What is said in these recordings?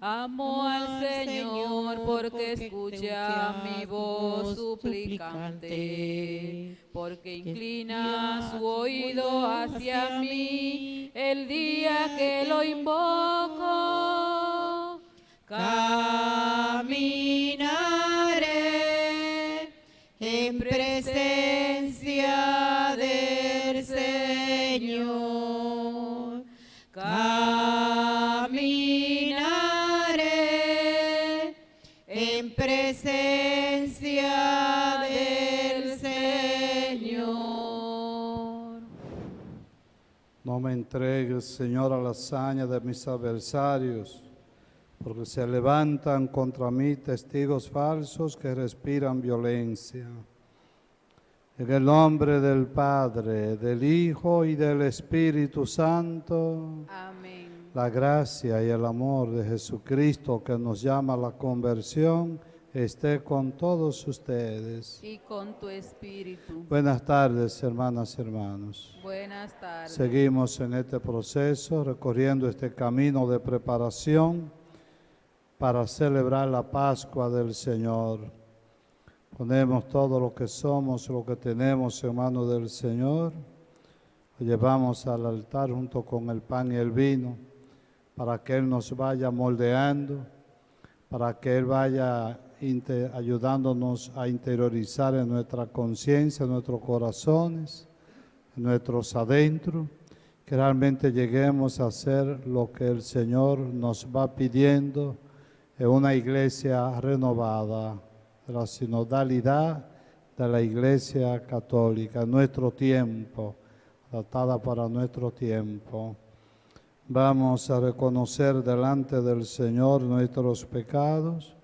Amo al Señor porque escucha mi voz suplicante, porque inclina su oído hacia mí el día que lo invoco. Caminaré en presencia del Señor. Caminaré en presencia del Señor. No me entregues, Señor, a la hazaña de mis adversarios, porque se levantan contra mí testigos falsos que respiran violencia. En el nombre del Padre, del Hijo y del Espíritu Santo. Amén. La gracia y el amor de Jesucristo que nos llama a la conversión esté con todos ustedes. Y con tu espíritu. Buenas tardes, hermanas y hermanos. Buenas tardes. Seguimos en este proceso, recorriendo este camino de preparación para celebrar la Pascua del Señor. Ponemos todo lo que somos, lo que tenemos en manos del Señor. Lo llevamos al altar junto con el pan y el vino, para que Él nos vaya moldeando, para que Él vaya ayudándonos a interiorizar en nuestra conciencia, en nuestros corazones, en nuestros adentros, que realmente lleguemos a hacer lo que el Señor nos va pidiendo en una iglesia renovada, de la sinodalidad de la Iglesia Católica, en nuestro tiempo, adaptada para nuestro tiempo. Vamos a reconocer delante del Señor nuestros pecados,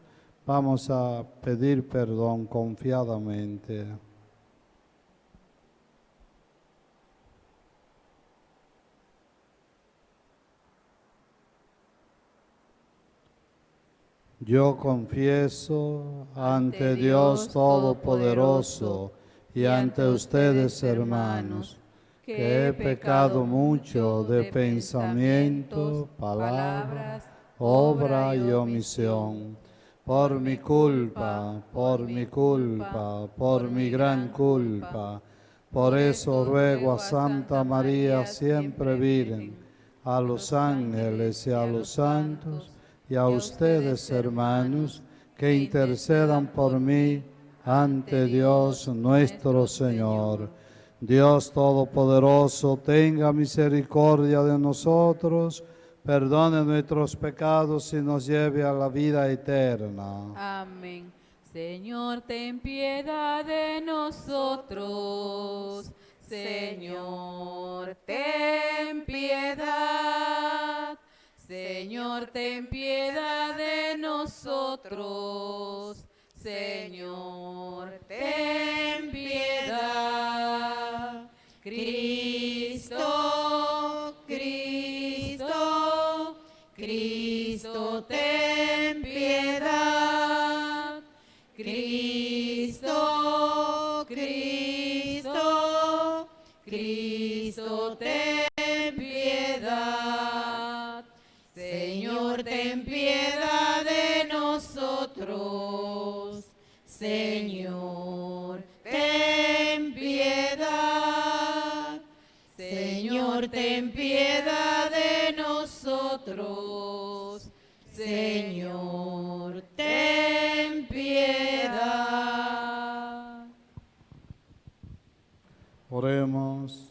vamos a pedir perdón confiadamente. Yo confieso ante Dios Todopoderoso y ante ustedes, hermanos, que he pecado mucho de pensamiento, palabra, obra y omisión. Por mi culpa, por mi culpa, por mi gran culpa. Por eso ruego a Santa María, siempre Virgen, a los ángeles y a los santos, y a ustedes, hermanos, que intercedan por mí ante Dios nuestro Señor. Dios Todopoderoso, tenga misericordia de nosotros, perdone nuestros pecados y nos lleve a la vida eterna. Amén. Señor, ten piedad de nosotros. Señor, ten piedad. Señor, ten piedad de nosotros. Señor, ten piedad. Cristo, Cristo, Cristo, ten piedad. Cristo, Cristo, Cristo, ten piedad. Señor, ten piedad de nosotros. Señor, ten piedad. Señor, ten piedad de nosotros. Señor, ten piedad. Oremos.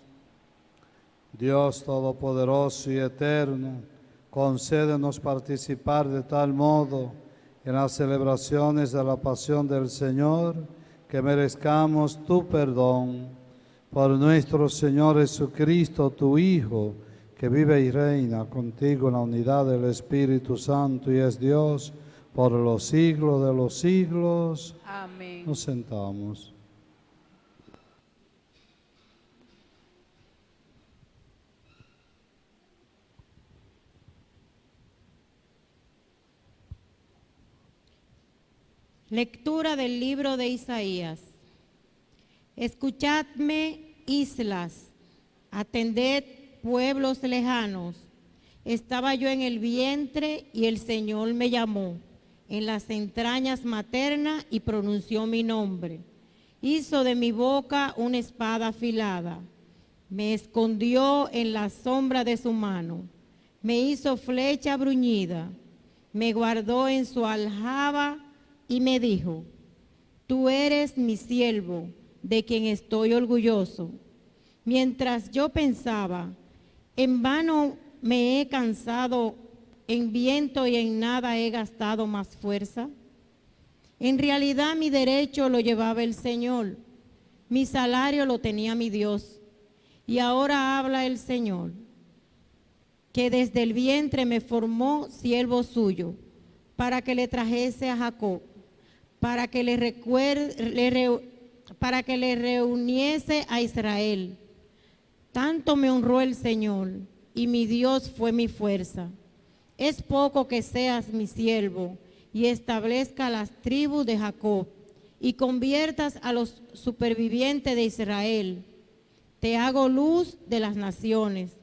Dios Todopoderoso y Eterno, concédenos participar de tal modo en las celebraciones de la pasión del Señor, que merezcamos tu perdón. Por nuestro Señor Jesucristo, tu Hijo, que vive y reina contigo en la unidad del Espíritu Santo y es Dios por los siglos de los siglos. Amén. Nos sentamos. Lectura del libro de Isaías. Escuchadme, islas, atended, pueblos lejanos, Estaba yo en el vientre y el Señor me llamó en las entrañas maternas y pronunció mi nombre. Hizo de mi boca una espada afilada. Me escondió en la sombra de su mano. Me hizo flecha bruñida. Me guardó en su aljaba y me dijo: Tú eres mi siervo, de quien estoy orgulloso. Mientras yo pensaba, en vano me he cansado, en viento y en nada he gastado más fuerza. En realidad mi derecho lo llevaba el Señor, mi salario lo tenía mi Dios. Y ahora habla el Señor, que desde el vientre me formó siervo suyo, para que le trajese a Jacob, para que le reuniese a Israel. Tanto me honró el Señor, y mi Dios fue mi fuerza. Es poco que seas mi siervo, y establezca las tribus de Jacob, y conviertas a los supervivientes de Israel. Te hago luz de las naciones,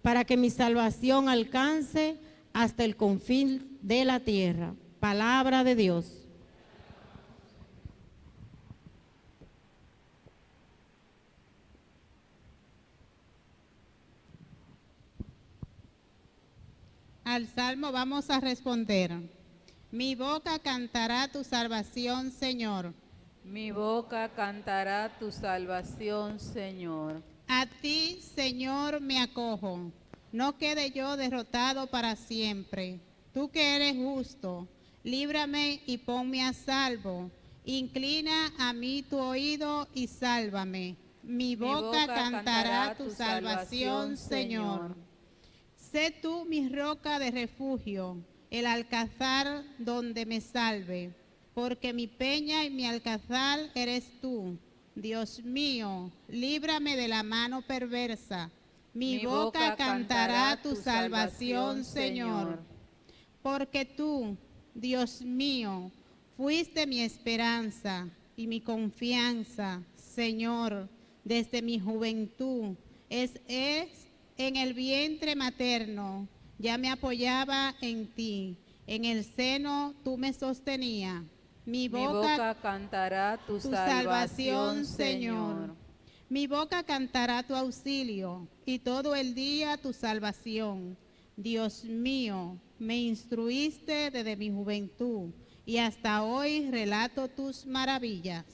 para que mi salvación alcance hasta el confín de la tierra. Palabra de Dios. Al salmo vamos a responder: mi boca cantará tu salvación, Señor. Mi boca cantará tu salvación, Señor. A ti, Señor, me acojo. No quede yo derrotado para siempre. Tú que eres justo, líbrame y ponme a salvo. Inclina a mí tu oído y sálvame. Mi boca cantará tu salvación, Señor. Sé tú mi roca de refugio, el alcázar donde me salve, porque mi peña y mi alcázar eres tú. Dios mío, líbrame de la mano perversa. Mi boca cantará tu salvación, Señor. Porque tú, Dios mío, fuiste mi esperanza y mi confianza, Señor, desde mi juventud. Es en el vientre materno, ya me apoyaba en ti. En el seno tú me sostenías. Mi boca cantará tu salvación, Señor. Mi boca cantará tu auxilio y todo el día tu salvación. Dios mío, me instruiste desde mi juventud y hasta hoy relato tus maravillas.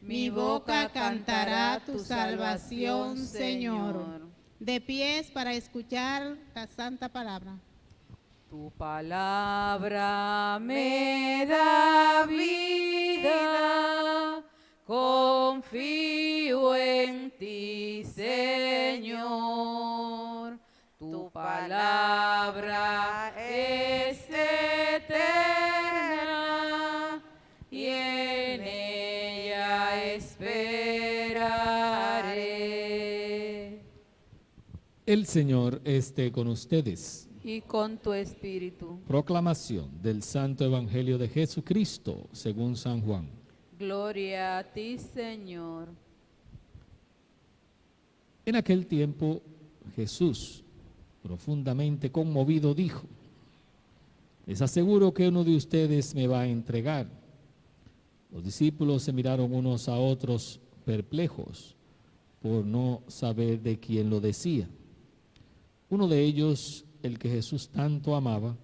Mi boca cantará tu salvación, Señor. De pies para escuchar la santa palabra. Tu palabra me da vida, confío en ti, Señor. Tu palabra es eterna y en ella esperaré. El Señor esté con ustedes. Y con tu espíritu. Proclamación del Santo Evangelio de Jesucristo según San Juan. Gloria a ti, Señor. En aquel tiempo Jesús, profundamente conmovido, dijo: les aseguro que uno de ustedes me va a entregar. Los discípulos se miraron unos a otros perplejos por no saber de quién lo decía. Uno de ellos, el que Jesús tanto amaba,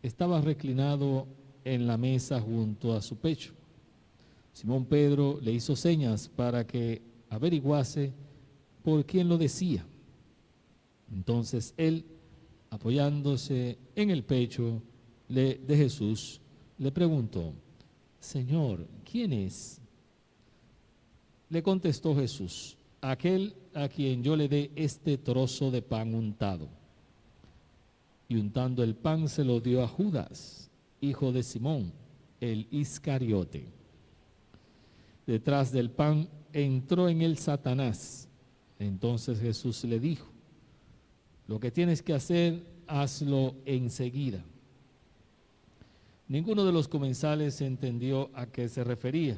estaba reclinado en la mesa junto a su pecho. Simón Pedro le hizo señas para que averiguase por quién lo decía. Entonces él, apoyándose en el pecho de Jesús, le preguntó: Señor, ¿quién es? Le contestó Jesús: aquel a quien yo le dé este trozo de pan untado. Y untando el pan se lo dio a Judas, hijo de Simón, el Iscariote. Detrás del pan entró en él Satanás. Entonces Jesús le dijo: lo que tienes que hacer, hazlo enseguida. Ninguno de los comensales entendió a qué se refería.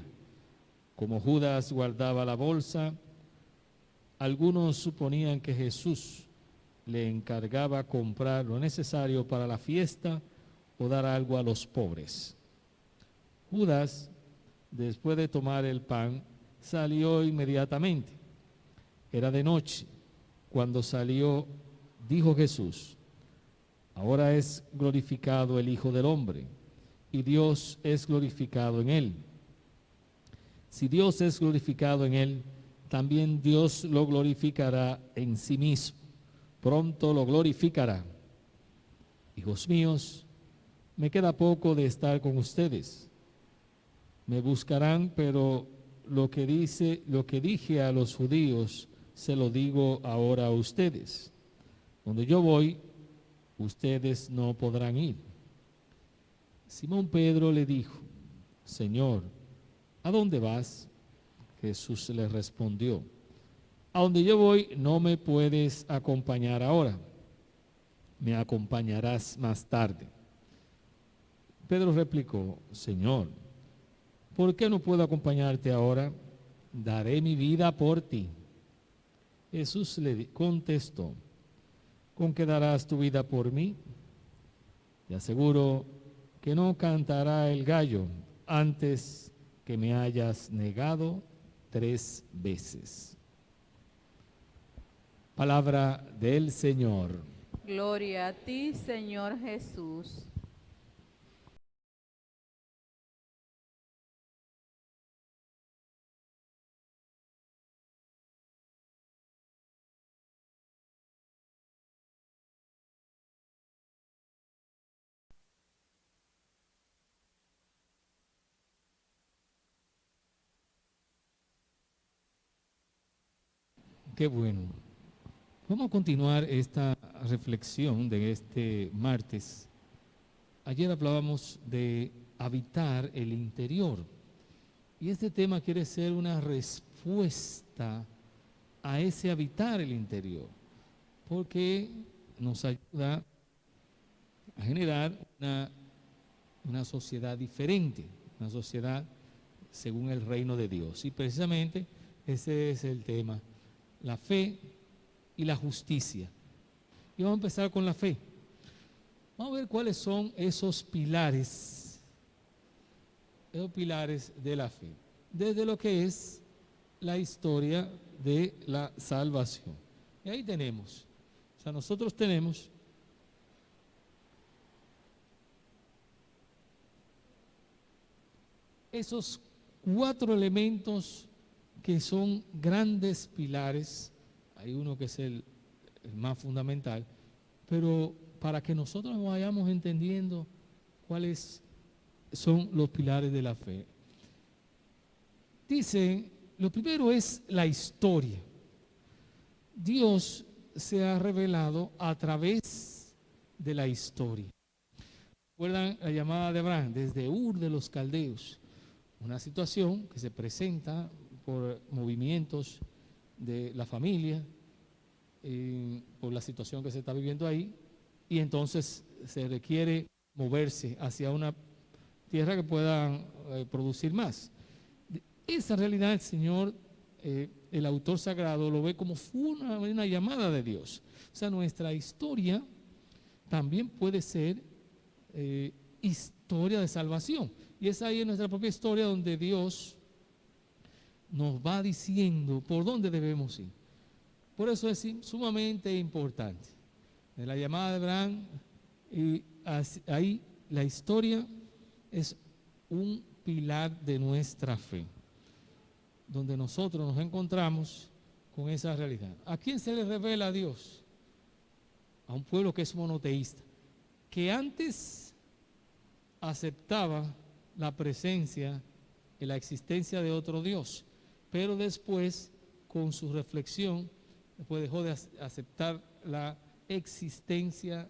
Como Judas guardaba la bolsa, algunos suponían que Jesús le encargaba comprar lo necesario para la fiesta o dar algo a los pobres. Judas, después de tomar el pan, salió inmediatamente. Era de noche. Cuando salió, dijo Jesús: ahora es glorificado el Hijo del Hombre, y Dios es glorificado en él. Si Dios es glorificado en él, también Dios lo glorificará en sí mismo. Pronto lo glorificará. Hijos míos, me queda poco de estar con ustedes. Me buscarán, pero lo que dije a los judíos, se lo digo ahora a ustedes. Donde yo voy, ustedes no podrán ir. Simón Pedro le dijo: Señor, ¿a dónde vas? Jesús le respondió: a donde yo voy no me puedes acompañar ahora, me acompañarás más tarde. Pedro replicó: Señor, ¿por qué no puedo acompañarte ahora? Daré mi vida por ti. Jesús le contestó: ¿con qué darás tu vida por mí? Te aseguro que no cantará el gallo antes que me hayas negado 3 veces. Palabra del Señor. Gloria a ti, Señor Jesús. Qué bueno. Vamos a continuar esta reflexión de este martes. Ayer hablábamos de habitar el interior. Y este tema quiere ser una respuesta a ese habitar el interior, porque nos ayuda a generar una sociedad diferente, una sociedad según el reino de Dios. Y precisamente ese es el tema: la fe y la justicia. Y vamos a empezar con la fe. Vamos a ver cuáles son esos pilares de la fe, desde lo que es la historia de la salvación. Y ahí tenemos, nosotros tenemos esos 4 elementos que son grandes pilares. Hay uno que es el más fundamental, pero para que nosotros vayamos entendiendo cuáles son los pilares de la fe. Dice, lo primero es la historia. Dios se ha revelado a través de la historia. ¿Recuerdan la llamada de Abraham desde Ur de los Caldeos? Una situación que se presenta por movimientos de la familia, por la situación que se está viviendo ahí, y entonces se requiere moverse hacia una tierra que pueda producir más. Esa realidad el Señor, el autor sagrado, lo ve como una llamada de Dios. O sea, nuestra historia también puede ser historia de salvación. Y es ahí en nuestra propia historia donde Dios nos va diciendo por dónde debemos ir. Por eso es sumamente importante. En la llamada de Abraham, y ahí la historia es un pilar de nuestra fe, donde nosotros nos encontramos con esa realidad. ¿A quién se le revela a Dios? A un pueblo que es monoteísta, que antes aceptaba la presencia y la existencia de otro Dios, pero después, con su reflexión, después dejó de aceptar la existencia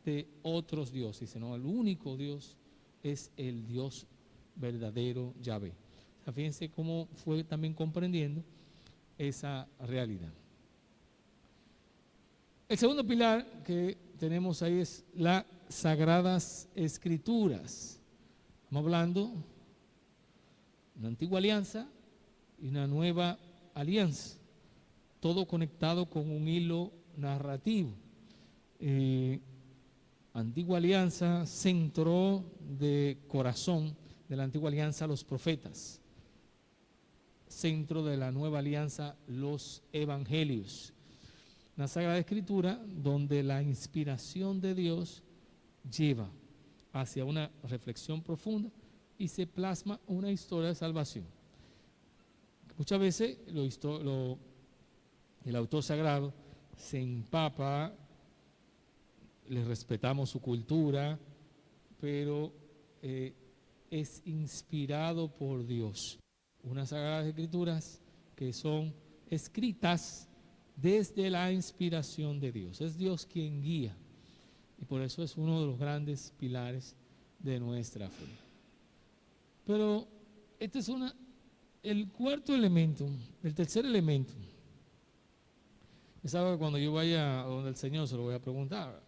de otros dioses, sino el único Dios es el Dios verdadero, Yahvé. O sea, fíjense cómo fue también comprendiendo esa realidad. El segundo pilar que tenemos ahí es las Sagradas Escrituras. Estamos hablando de una antigua alianza y una nueva alianza, todo conectado con un hilo narrativo. Antigua Alianza, centro de corazón de la Antigua Alianza, los profetas. Centro de la Nueva Alianza, los evangelios. La Sagrada Escritura, donde la inspiración de Dios lleva hacia una reflexión profunda y se plasma una historia de salvación. Muchas veces el autor sagrado se empapa, le respetamos su cultura, pero es inspirado por Dios. Unas Sagradas Escrituras que son escritas desde la inspiración de Dios. Es Dios quien guía. Y por eso es uno de los grandes pilares de nuestra fe. Pero este es el cuarto elemento, el tercer elemento. Es algo que cuando yo vaya a donde el Señor se lo voy a preguntar.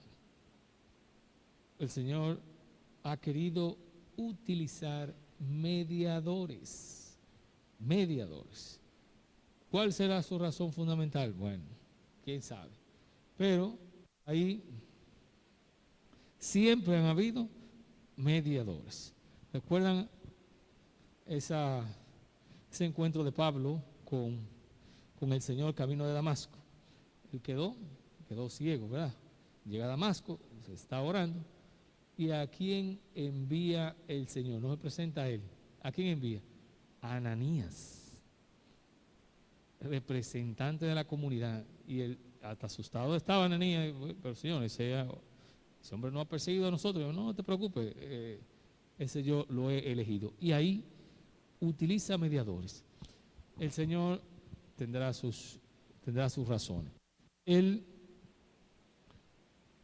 El Señor ha querido utilizar mediadores. Mediadores. ¿Cuál será su razón fundamental? Bueno, quién sabe. Pero ahí siempre han habido mediadores. ¿Recuerdan ese encuentro de Pablo con el Señor camino de Damasco? Él quedó ciego, ¿verdad? Llega a Damasco, se está orando. ¿Y a quién envía el Señor? No se presenta a él. ¿A quién envía? A Ananías, representante de la comunidad. Y él hasta asustado estaba Ananías. Pero Señor, ese hombre no ha perseguido a nosotros. Yo, no te preocupes, ese yo lo he elegido. Y ahí utiliza mediadores. El Señor tendrá sus razones. Él,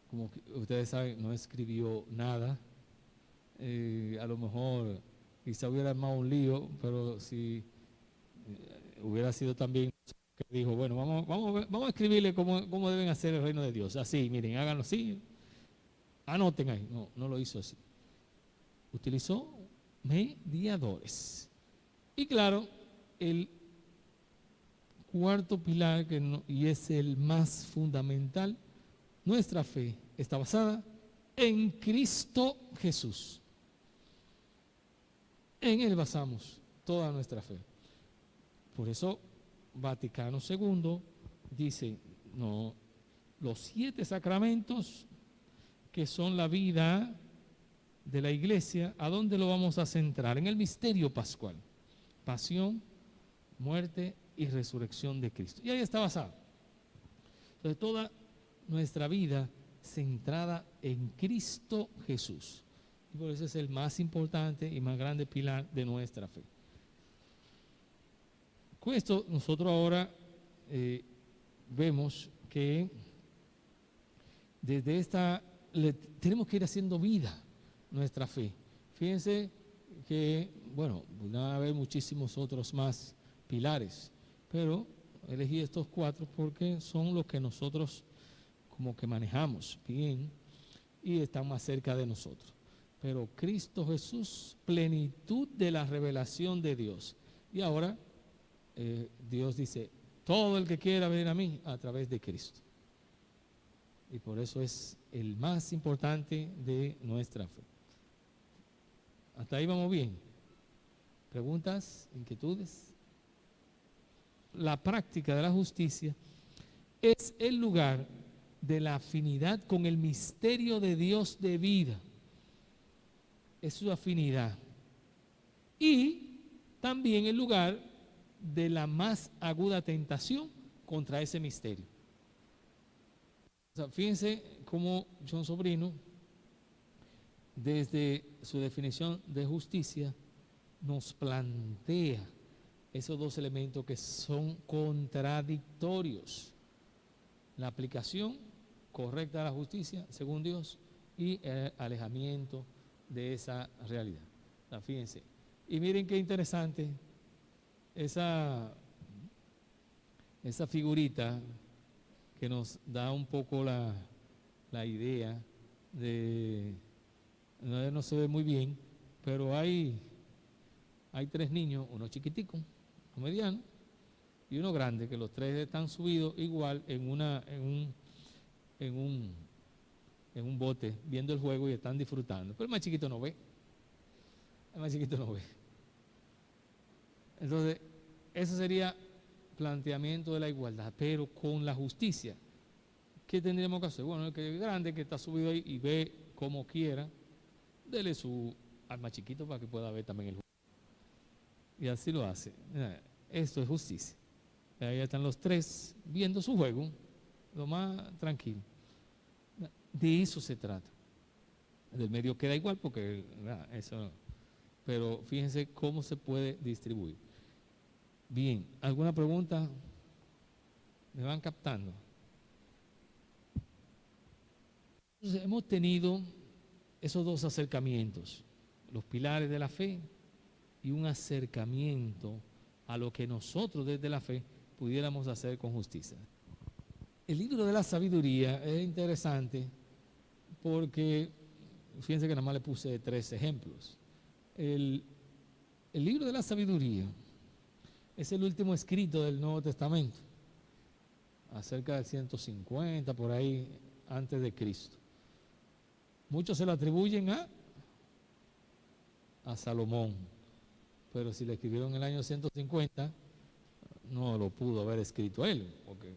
como ustedes saben, no escribió nada. A lo mejor quizá hubiera armado un lío, pero si hubiera sido también que dijo, bueno, vamos a escribirle cómo deben hacer el reino de Dios. Así, miren, háganlo así. Anoten ahí. No lo hizo así. Utilizó mediadores. Y claro, el cuarto pilar, y es el más fundamental, nuestra fe está basada en Cristo Jesús. En Él basamos toda nuestra fe. Por eso Vaticano II dice, no, los 7 sacramentos que son la vida de la iglesia, ¿a dónde lo vamos a centrar? En el misterio pascual. Pasión, muerte y resurrección de Cristo. Y ahí está basado. Entonces toda nuestra vida centrada en Cristo Jesús. Y por eso es el más importante y más grande pilar de nuestra fe. Con esto nosotros ahora vemos que desde tenemos que ir haciendo vida nuestra fe. Fíjense que, bueno, van a haber muchísimos otros más pilares, pero elegí estos 4 porque son los que nosotros como que manejamos bien y están más cerca de nosotros. Pero Cristo Jesús, plenitud de la revelación de Dios. Y ahora Dios dice, todo el que quiera venir a mí a través de Cristo. Y por eso es el más importante de nuestra fe. Hasta ahí vamos bien. ¿Preguntas? ¿Inquietudes? La práctica de la justicia es el lugar de la afinidad con el misterio de Dios de vida. Es su afinidad. Y también el lugar de la más aguda tentación contra ese misterio. O sea, fíjense cómo John Sobrino, desde su definición de justicia, nos plantea esos 2 elementos que son contradictorios. La aplicación correcta de la justicia, según Dios, y el alejamiento de esa realidad. O sea, fíjense. Y miren qué interesante esa figurita que nos da un poco la idea de, no se ve muy bien, pero hay 3 niños, uno chiquitico, uno mediano y uno grande, que los 3 están subidos igual en en un bote viendo el juego y están disfrutando. Pero el más chiquito no ve. El más chiquito no ve. Entonces, eso sería planteamiento de la igualdad, pero con la justicia. ¿Qué tendríamos que hacer? Bueno, el que es grande, que está subido ahí y ve como quiera, dele su al más chiquito para que pueda ver también el juego. Y así lo hace. Esto es justicia. Ahí están los tres viendo su juego, lo más tranquilo. De eso se trata. Del medio queda igual porque eso. Pero fíjense cómo se puede distribuir. Bien, ¿alguna pregunta? ¿Me van captando? Entonces, hemos tenido esos dos acercamientos, los pilares de la fe y un acercamiento a lo que nosotros desde la fe pudiéramos hacer con justicia. El libro de la sabiduría es interesante porque, fíjense que nada más le puse 3 ejemplos. El libro de la sabiduría es el último escrito del Nuevo Testamento, acerca del 150, por ahí, antes de Cristo. Muchos se lo atribuyen a Salomón, pero si lo escribieron en el año 150, no lo pudo haber escrito él, porque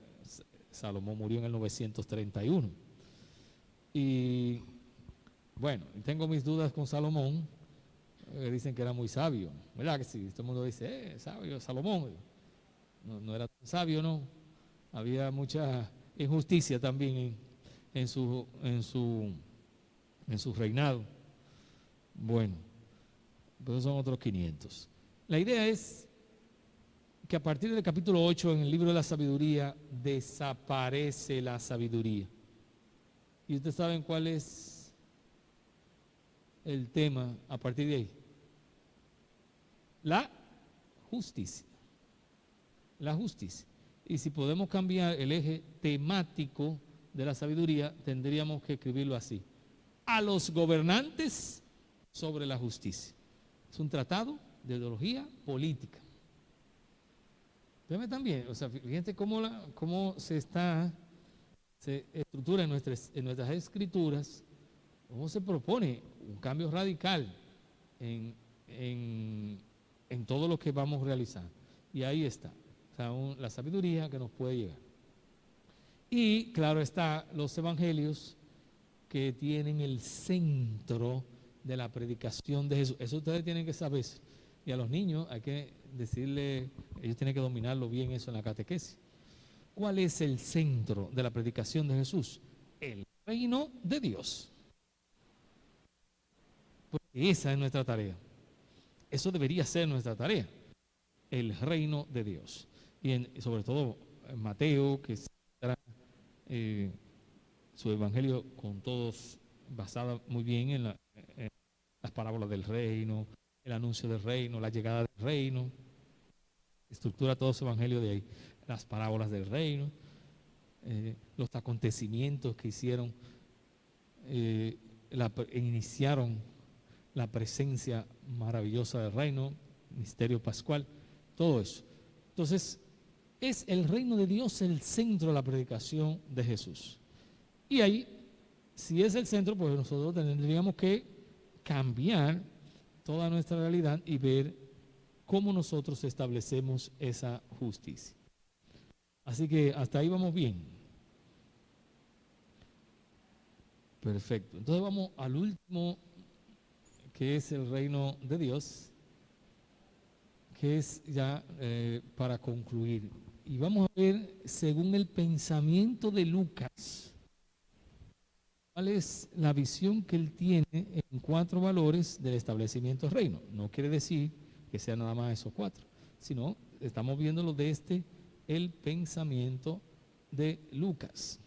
Salomón murió en el 931. Y bueno, tengo mis dudas con Salomón. Dicen que era muy sabio, ¿verdad que sí? Todo el mundo dice, sabio Salomón. No era tan sabio, no. Había mucha injusticia también en su reinado. Bueno, pero son otros 500. La idea es que a partir del capítulo 8 en el libro de la sabiduría desaparece la sabiduría. ¿Y ustedes saben cuál es el tema a partir de ahí? La justicia. La justicia. Y si podemos cambiar el eje temático de la sabiduría, tendríamos que escribirlo así: a los gobernantes sobre la justicia. Es un tratado de ideología política. Véanme también, o sea, fíjense cómo se estructura en nuestras escrituras, cómo se propone un cambio radical en todo lo que vamos a realizar. Y ahí está, o sea, la sabiduría que nos puede llegar. Y claro está, los evangelios que tienen el centro de la predicación de Jesús. Eso ustedes tienen que saber. Y a los niños hay que decirle, ellos tienen que dominarlo bien eso en la catequesis. ¿Cuál es el centro de la predicación de Jesús? El reino de Dios. Porque esa es nuestra tarea. Eso debería ser nuestra tarea. El reino de Dios. Y sobre todo en Mateo, que será su evangelio con todos basado muy bien en las parábolas del reino, el anuncio del reino, la llegada del reino. Estructura todo su evangelio de ahí. Las parábolas del reino, los acontecimientos que hicieron, iniciaron la presencia maravillosa del reino, misterio pascual, todo eso. Entonces, es el reino de Dios el centro de la predicación de Jesús. Y ahí, si es el centro, pues nosotros tendríamos que cambiar toda nuestra realidad y ver cómo nosotros establecemos esa justicia. Así que hasta ahí vamos bien. Perfecto. Entonces vamos al último, que es el reino de Dios, que es ya para concluir. Y vamos a ver, según el pensamiento de Lucas, cuál es la visión que él tiene en 4 valores del establecimiento del reino. No quiere decir que sean nada más esos 4, sino estamos viéndolo desde el pensamiento de Lucas.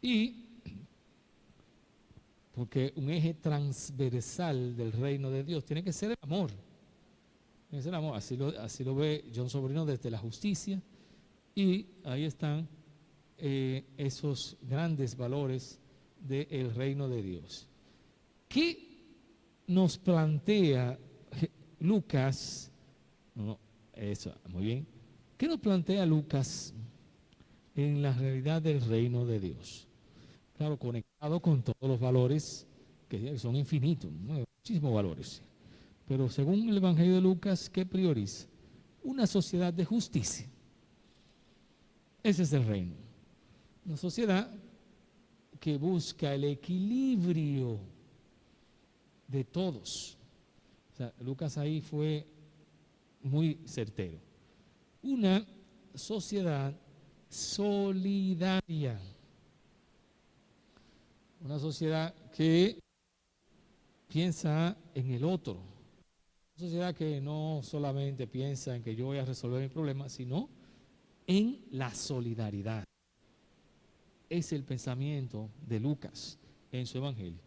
Y porque un eje transversal del reino de Dios tiene que ser el amor. Tiene que ser el amor. Así lo ve John Sobrino desde la justicia. Y ahí están esos grandes valores del reino de Dios. ¿Qué nos plantea Lucas? Eso, muy bien. ¿Qué nos plantea Lucas en la realidad del reino de Dios? Claro, conectado con todos los valores que son infinitos, ¿no? Muchísimos valores. Pero según el Evangelio de Lucas, ¿qué prioriza? Una sociedad de justicia. Ese es el reino. Una sociedad que busca el equilibrio de todos. O sea, Lucas ahí fue muy certero. Una sociedad solidaria. Una sociedad que piensa en el otro. Una sociedad que no solamente piensa en que yo voy a resolver mi problema, sino en la solidaridad. Es el pensamiento de Lucas en su evangelio.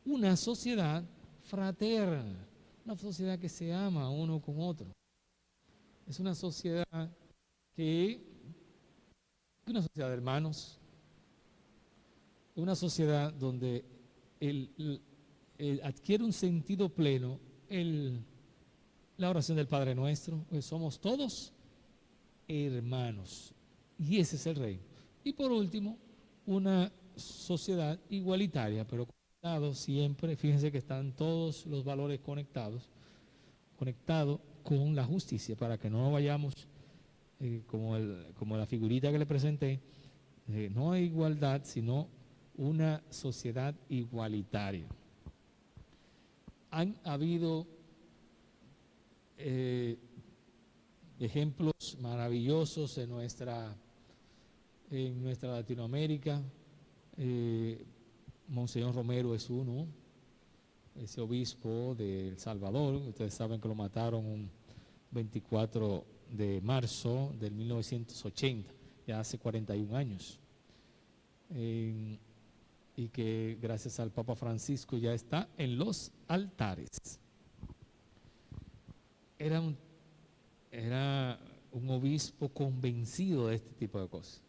Una sociedad fraterna, una sociedad que se ama uno con otro. Es una sociedad una sociedad de hermanos, una sociedad donde adquiere un sentido pleno la oración del Padre Nuestro, pues somos todos hermanos, y ese es el reino. Y por último, una sociedad igualitaria, pero conectados siempre, fíjense que están todos los valores conectados con la justicia, para que no vayamos como la figurita que le presenté, no hay igualdad, sino una sociedad igualitaria. Han habido ejemplos maravillosos en nuestra Latinoamérica. Monseñor Romero es uno, ese obispo de El Salvador. Ustedes saben que lo mataron un 24 de marzo del 1980, ya hace 41 años. Y que gracias al Papa Francisco ya está en los altares. Era un obispo convencido de este tipo de cosas,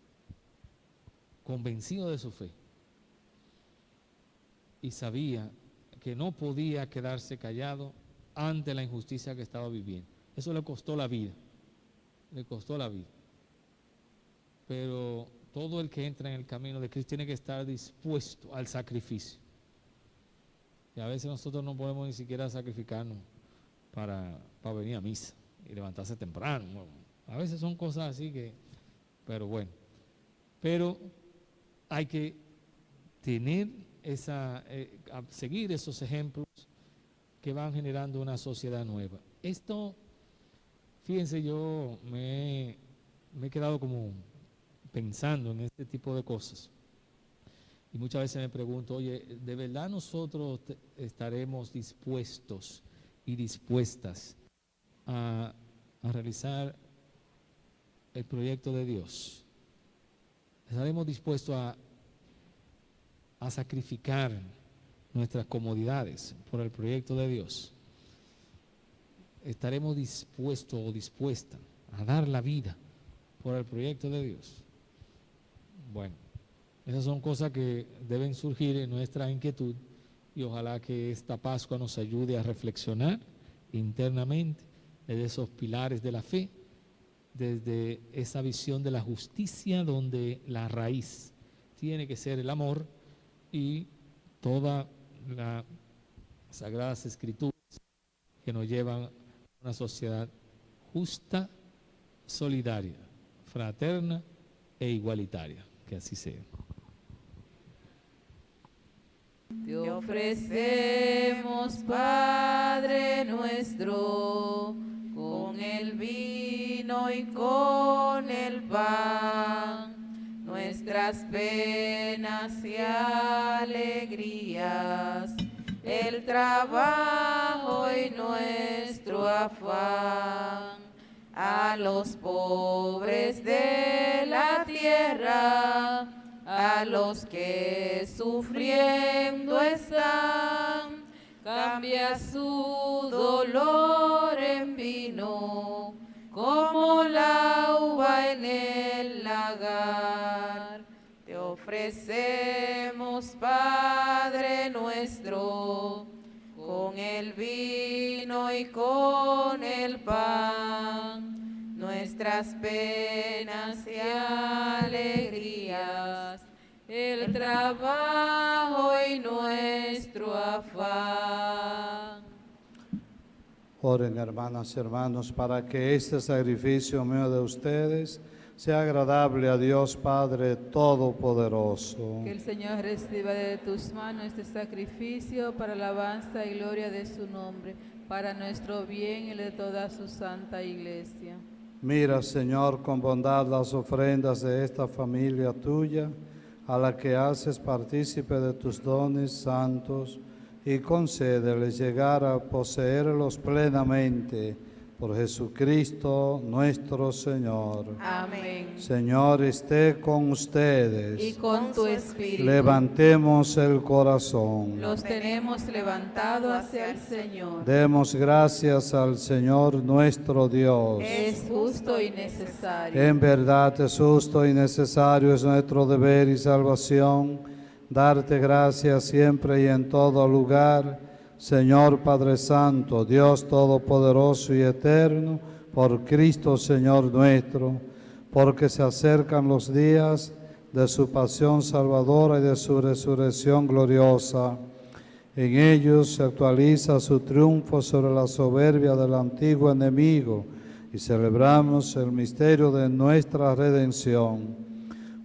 convencido de su fe, y sabía que no podía quedarse callado ante la injusticia que estaba viviendo. Eso le costó la vida, pero todo el que entra en el camino de Cristo tiene que estar dispuesto al sacrificio. Y a veces nosotros no podemos ni siquiera sacrificarnos para venir a misa y levantarse temprano. Bueno, a veces son cosas así pero bueno. Pero hay que tener seguir esos ejemplos que van generando una sociedad nueva. Esto, fíjense, yo me he quedado como pensando en este tipo de cosas. Y muchas veces me pregunto, oye, ¿de verdad nosotros estaremos dispuestos y dispuestas a realizar el proyecto de Dios? ¿Estaremos dispuestos a sacrificar nuestras comodidades por el proyecto de Dios? ¿Estaremos dispuestos o dispuestas a dar la vida por el proyecto de Dios? Bueno, esas son cosas que deben surgir en nuestra inquietud, y ojalá que esta Pascua nos ayude a reflexionar internamente desde esos pilares de la fe, desde esa visión de la justicia, donde la raíz tiene que ser el amor, y todas las Sagradas Escrituras que nos llevan a una sociedad justa, solidaria, fraterna e igualitaria. Que así sea. Te ofrecemos, Padre nuestro, con el vino y con el pan, nuestras penas y alegrías, el trabajo y nuestro afán, a los pobres de la tierra, a los que sufriendo están, cambia su dolor en vino, como la uva en el lagar. Te ofrecemos, Padre nuestro, con el vino y con el pan, nuestras penas y alegrías, el trabajo y nuestro afán. Oren, hermanas y hermanos, para que este sacrificio mío de ustedes sea agradable a Dios Padre Todopoderoso. Que el Señor reciba de tus manos este sacrificio para alabanza y gloria de su nombre, para nuestro bien y el de toda su santa iglesia. Mira, Señor, con bondad las ofrendas de esta familia tuya, a la que haces partícipe de tus dones santos, y concédeles llegar a poseerlos plenamente por Jesucristo nuestro Señor. Amén. Señor, esté con ustedes. Y con tu espíritu. Levantemos el corazón. Los tenemos levantado hacia el Señor. Demos gracias al Señor nuestro Dios. Es justo y necesario. En verdad es justo y necesario, es nuestro deber y salvación, darte gracias siempre y en todo lugar, Señor Padre Santo, Dios Todopoderoso y Eterno, por Cristo Señor nuestro, porque se acercan los días de su pasión salvadora y de su resurrección gloriosa. En ellos se actualiza su triunfo sobre la soberbia del antiguo enemigo y celebramos el misterio de nuestra redención.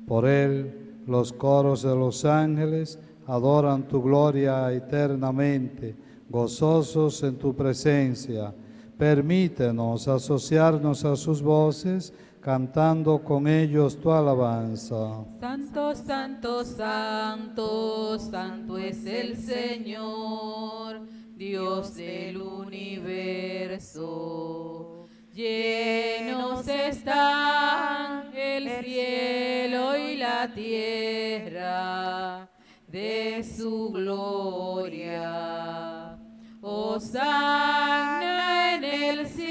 Por él, los coros de los ángeles adoran tu gloria eternamente, gozosos en tu presencia. Permítenos asociarnos a sus voces, cantando con ellos tu alabanza. Santo, santo, santo, santo es el Señor, Dios del universo. Llenos están el cielo y la tierra de su gloria. Hosana en el cielo,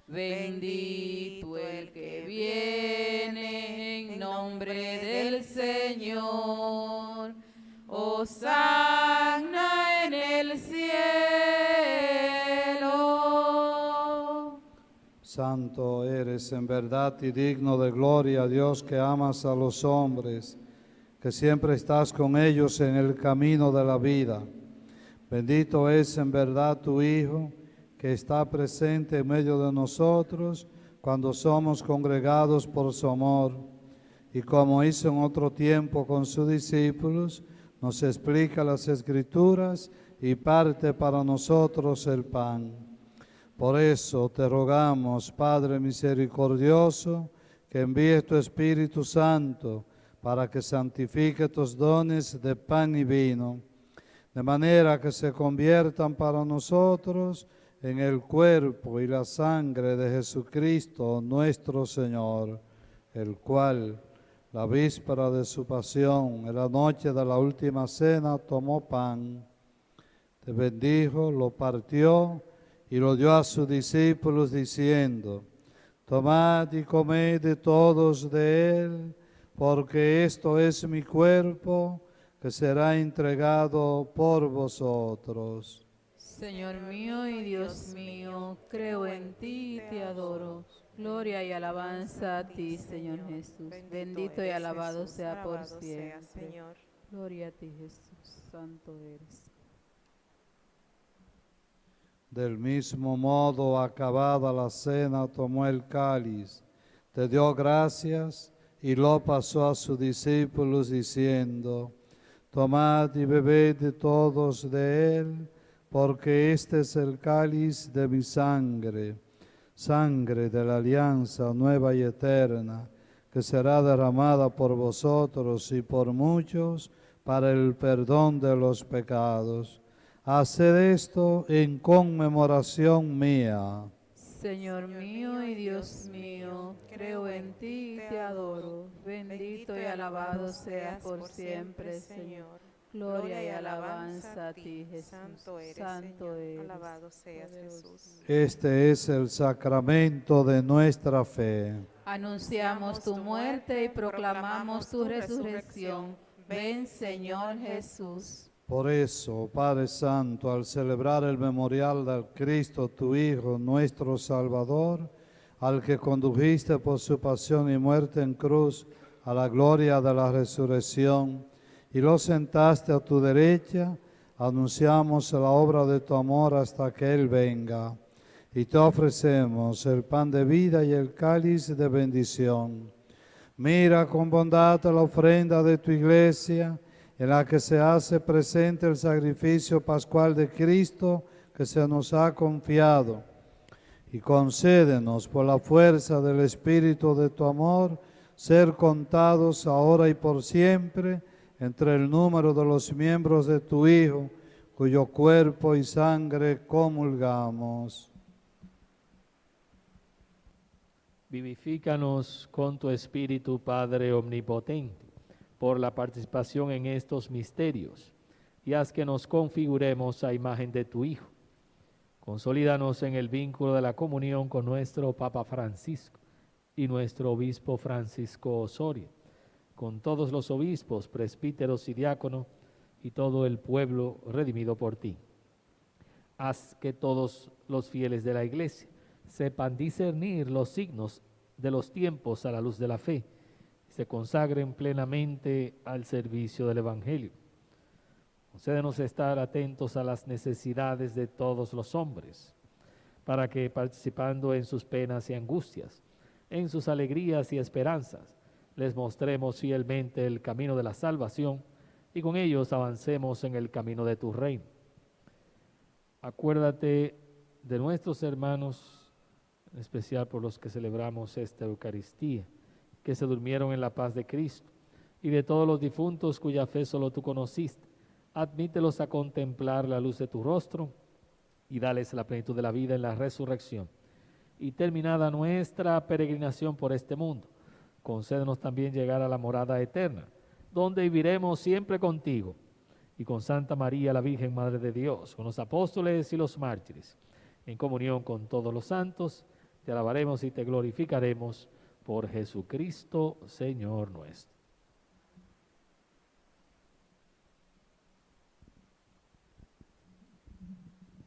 bendito el que viene en nombre del Señor. Hosana en el cielo. Santo eres en verdad y digno de gloria, Dios, que amas a los hombres, que siempre estás con ellos en el camino de la vida. Bendito es en verdad tu Hijo, que está presente en medio de nosotros cuando somos congregados por su amor. Y como hizo en otro tiempo con sus discípulos, nos explica las Escrituras y parte para nosotros el pan. Por eso te rogamos, Padre misericordioso, que envíes tu Espíritu Santo para que santifique tus dones de pan y vino, de manera que se conviertan para nosotros en el cuerpo y la sangre de Jesucristo nuestro Señor, el cual, la víspera de su pasión, en la noche de la última cena, tomó pan, te bendijo, lo partió y lo dio a sus discípulos diciendo: tomad y comed de todos de él, porque esto es mi cuerpo que será entregado por vosotros. Señor mío y Dios mío, creo en ti y te adoro. Gloria y alabanza a ti, Señor Jesús. Bendito y alabado sea por siempre. Señor. Gloria a ti, Jesús. Santo eres. Del mismo modo, acabada la cena, tomó el cáliz, te dio gracias y lo pasó a sus discípulos diciendo: tomad y bebed de todos de él, porque este es el cáliz de mi sangre, sangre de la alianza nueva y eterna, que será derramada por vosotros y por muchos para el perdón de los pecados. Haced esto en conmemoración mía. Señor mío y Dios mío, creo en ti y te adoro. Bendito y alabado seas por siempre, Señor. Gloria y alabanza a ti, Jesús. Santo eres, Santo Señor. eres. Alabado seas, Jesús. Este es el sacramento de nuestra fe. Anunciamos tu muerte y proclamamos tu resurrección. Ven, Señor Jesús. Por eso, Padre Santo, al celebrar el memorial del Cristo, tu Hijo, nuestro Salvador, al que condujiste por su pasión y muerte en cruz a la gloria de la resurrección, y lo sentaste a tu derecha, anunciamos la obra de tu amor hasta que Él venga. Y te ofrecemos el pan de vida y el cáliz de bendición. Mira con bondad la ofrenda de tu iglesia, en la que se hace presente el sacrificio pascual de Cristo que se nos ha confiado. Y concédenos por la fuerza del Espíritu de tu amor, ser contados ahora y por siempre entre el número de los miembros de tu Hijo, cuyo cuerpo y sangre comulgamos. Vivifícanos con tu Espíritu, Padre omnipotente, por la participación en estos misterios, y haz que nos configuremos a imagen de tu Hijo. Consolídanos en el vínculo de la comunión con nuestro Papa Francisco y nuestro Obispo Francisco Osorio, con todos los obispos, presbíteros y diáconos, y todo el pueblo redimido por ti. Haz que todos los fieles de la Iglesia sepan discernir los signos de los tiempos a la luz de la fe, y se consagren plenamente al servicio del Evangelio. Concédenos estar atentos a las necesidades de todos los hombres, para que, participando en sus penas y angustias, en sus alegrías y esperanzas, les mostremos fielmente el camino de la salvación y con ellos avancemos en el camino de tu reino. Acuérdate de nuestros hermanos, en especial por los que celebramos esta Eucaristía, que se durmieron en la paz de Cristo, y de todos los difuntos cuya fe solo tú conociste. Admítelos a contemplar la luz de tu rostro y dales la plenitud de la vida en la resurrección. Y terminada nuestra peregrinación por este mundo, concédenos también llegar a la morada eterna, donde viviremos siempre contigo, y con Santa María, la Virgen Madre de Dios, con los apóstoles y los mártires, en comunión con todos los santos, te alabaremos y te glorificaremos por Jesucristo, Señor nuestro.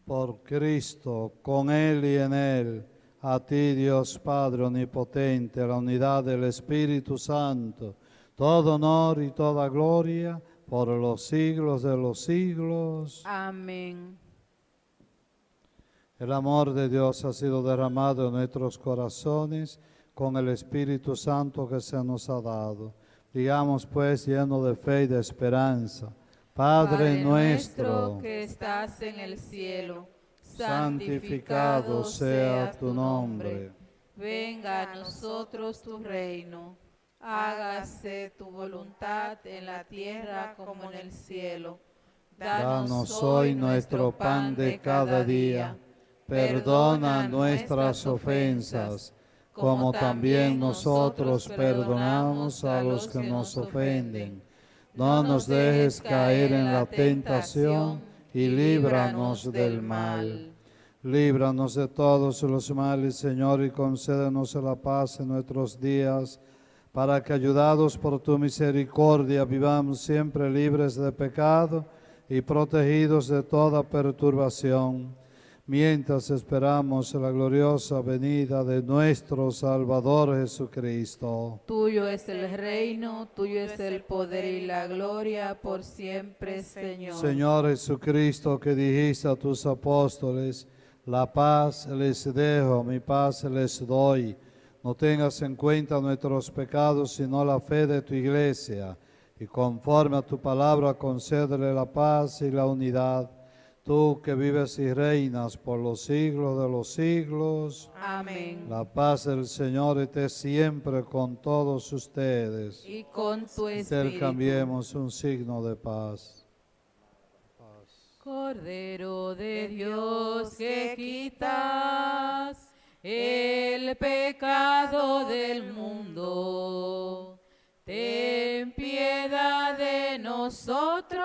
Por Cristo, con Él y en Él, a ti Dios Padre Omnipotente, la unidad del Espíritu Santo, todo honor y toda gloria por los siglos de los siglos. Amén. El amor de Dios ha sido derramado en nuestros corazones con el Espíritu Santo que se nos ha dado. Digamos pues, lleno de fe y de esperanza: Padre nuestro, que estás en el cielo, santificado sea tu nombre. Venga a nosotros tu reino. Hágase tu voluntad en la tierra como en el cielo. Danos hoy nuestro pan de cada día. Perdona nuestras ofensas, como también nosotros perdonamos a los que nos ofenden. No nos dejes caer en la tentación y líbranos del mal. Líbranos de todos los males, Señor, y concédenos la paz en nuestros días, para que, ayudados por tu misericordia, vivamos siempre libres de pecado y protegidos de toda perturbación, mientras esperamos la gloriosa venida de nuestro Salvador Jesucristo. Tuyo es el reino, tuyo es el poder y la gloria por siempre, Señor. Señor Jesucristo, que dijiste a tus apóstoles: la paz les dejo, mi paz les doy. No tengas en cuenta nuestros pecados, sino la fe de tu iglesia, y conforme a tu palabra concédele la paz y la unidad. Tú que vives y reinas por los siglos de los siglos. Amén. La paz del Señor esté siempre con todos ustedes. Y con tu espíritu. Intercambiemos un signo de paz. Cordero de Dios, que quitas el pecado del mundo, ten piedad de nosotros.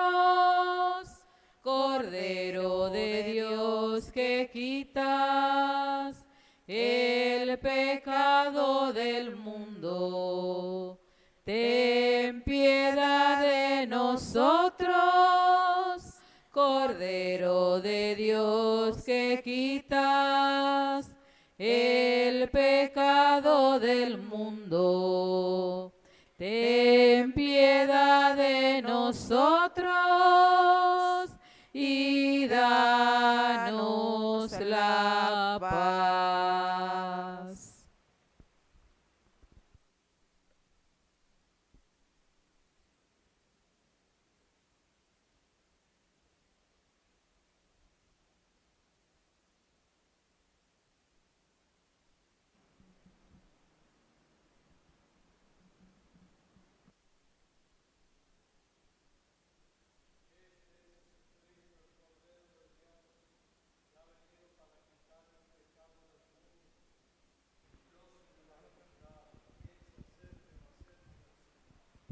Cordero de Dios, que quitas el pecado del mundo, ten piedad de nosotros. Cordero de Dios, que quitas el pecado del mundo. Ten piedad de nosotros y danos la paz.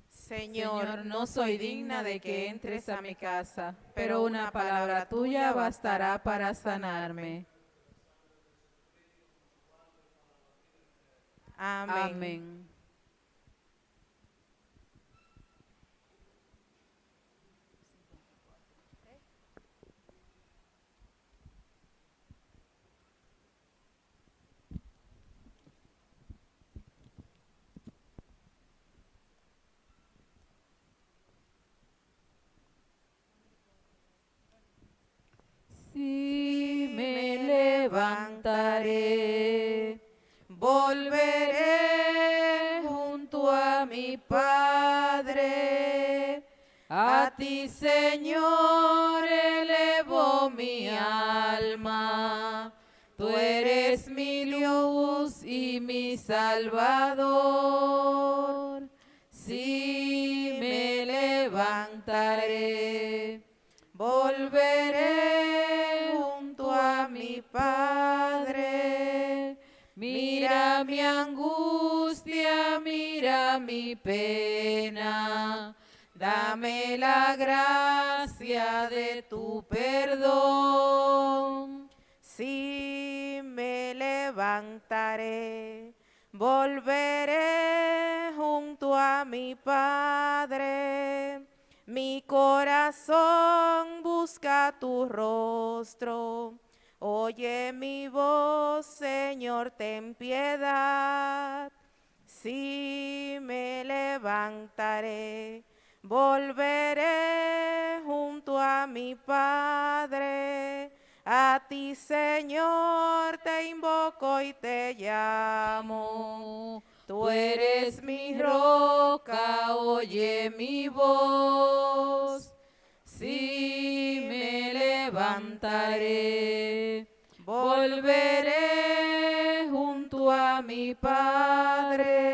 Señor, No soy digna de que entres a mi casa, pero una palabra tuya bastará para sanarme. amén. Amén. Sí, me levantaré, volveré junto a mi Padre. A ti, Señor, elevo mi alma. Tú eres mi luz y mi Salvador. Sí, me levantaré, volveré junto a mi Padre. Mira mi angustia, mira mi pena. Dame la gracia de tu perdón. Sí, me levantaré, volveré junto a mi Padre. Mi corazón busca tu rostro. Oye mi voz, Señor, ten piedad. Sí, me levantaré, volveré junto a mi Padre. A ti, Señor, te invoco y te llamo. Tú eres mi roca, oye mi voz. Sí, me levantaré, volveré junto a mi Padre.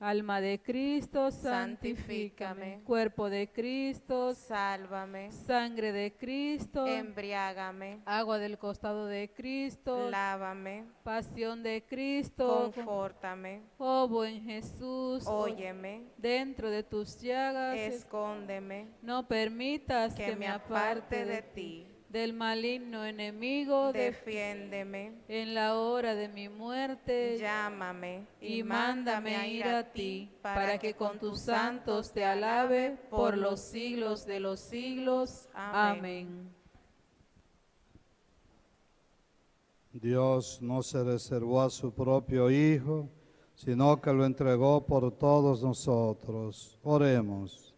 Alma de Cristo, santifícame. Cuerpo de Cristo, Sálvame, sangre de Cristo, embriágame, agua del costado de Cristo, lávame, pasión de Cristo, confórtame, oh buen Jesús, óyeme, dentro de tus llagas, escóndeme, no permitas que me aparte de ti. del maligno enemigo, Defiéndeme, en la hora de mi muerte, llámame y mándame a ir a ti, para que con tus santos te alabe por los siglos de los siglos. Amén. Dios no se reservó a su propio Hijo, sino que lo entregó por todos nosotros. Oremos.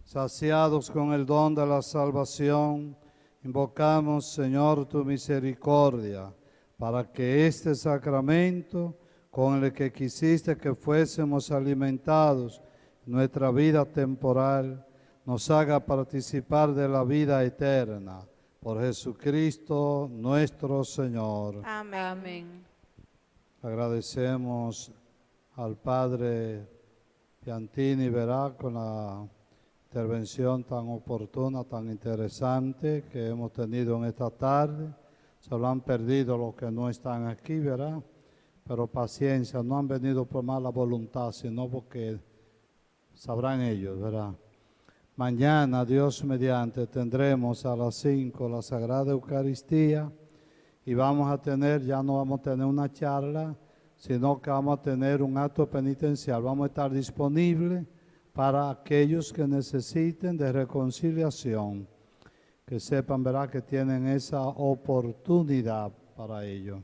Saciados con el don de la salvación, invocamos, Señor, tu misericordia, para que este sacramento, con el que quisiste que fuésemos alimentados en nuestra vida temporal, nos haga participar de la vida eterna. Por Jesucristo nuestro Señor. amén. Amén. Agradecemos al Padre Piantini, verá, con la intervención tan oportuna, tan interesante que hemos tenido en esta tarde. Se lo han perdido los que no están aquí, ¿verdad? Pero paciencia, no han venido por mala voluntad, sino porque sabrán ellos, ¿verdad? Mañana, Dios mediante, tendremos a las 5 la Sagrada Eucaristía y vamos a tener, ya no vamos a tener una charla, sino que vamos a tener un acto penitencial. Vamos a estar disponibles para aquellos que necesiten de reconciliación. que sepan, ¿verdad?, que tienen esa oportunidad para ello.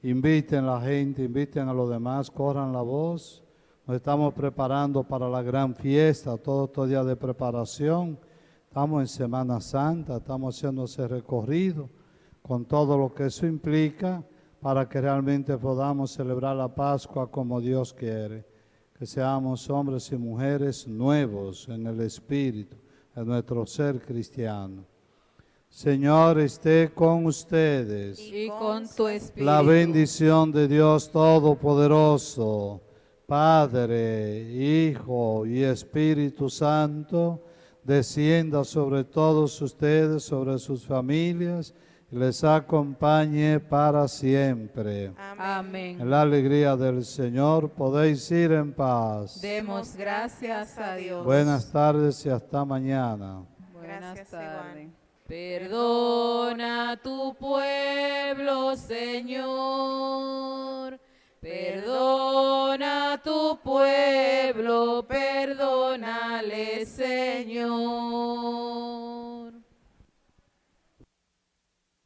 Inviten a la gente, inviten a los demás, corran la voz. Nos estamos preparando para la gran fiesta, todos estos días de preparación. Estamos en Semana Santa, estamos haciendo ese recorrido con todo lo que eso implica para que realmente podamos celebrar la Pascua como Dios quiere. Que seamos hombres y mujeres nuevos en el Espíritu, en nuestro ser cristiano. Señor, esté con ustedes. Y con tu espíritu. La bendición de Dios Todopoderoso, Padre, Hijo y Espíritu Santo, descienda sobre todos ustedes, sobre sus familias, y les acompañe para siempre. Amén. En la alegría del Señor podéis ir en paz. Demos gracias a Dios. Buenas tardes y hasta mañana. Buenas Gracias, tardes. Iván. Perdona tu pueblo, Señor. Perdona tu pueblo, perdónale, Señor.